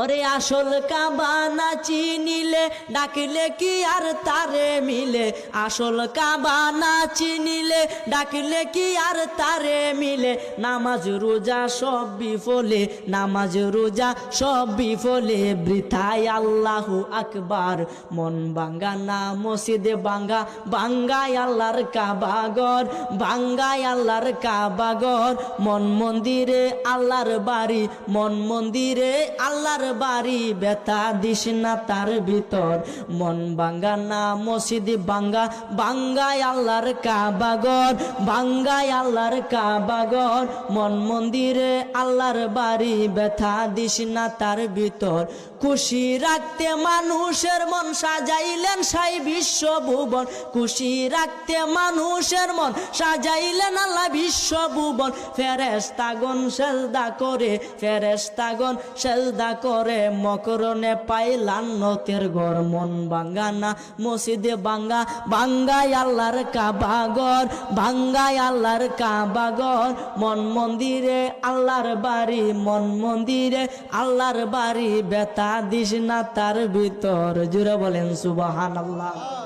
ওরে আসল কাবা না চিনিলে ডাকিলে কি আর তারে মিলে, আসল কাবা না চিনিলে ডাকিলে কি আর তারে মিলে। নামাজ রোজা সব বিফলে, নামাজ রোজা সব বিফলে, বৃথায় আল্লাহু আকবার। মন ভাঙ্গা না মসজিদে ভাঙ্গা, ভাঙ্গায় আল্লাহর কাবাগর, ভাঙ্গায় আল্লাহর কাবাগর। মন মন্দিরে আল্লাহর বাড়ি, মন মন্দিরে আল্লাহর বাড়ি, ব্যথা দিস না তার ভিতর। মন ভাঙ্গা না মসজিদে ভাঙ্গা, ভাঙ্গায় আল্লাহর কাবাগর, ভাঙ্গায় আল্লাহর কাবাগর। মন মন্দিরে আল্লাহর বাড়ি, ব্যথা দিস না তার ভিতর। খুশি রাখতে মানুষের মন সাজাইলেন সাই বিশ্বভুবন, খুশি রাখতে মানুষের মন সাজাইলেন আল্লাহ বিশ্বভুবন। ফেরেশতাগণ সেজদা করে, ফেরেশতাগণ সেজদা করে, মকরণে পায় লান্নতের ঘর। মন ভাঙ্গা না মসজিদে ভাঙ্গা, ভাঙ্গায় আল্লাহর কাবাগর, ভাঙ্গায় আল্লাহর কাবাগর। মন মন্দিরে আল্লাহর বাড়ি, মন মন্দিরে আল্লাহর বাড়ি, ব্যথা দিস না তার ভিতর। জুড়ে বলেন সুবহানাল্লাহ।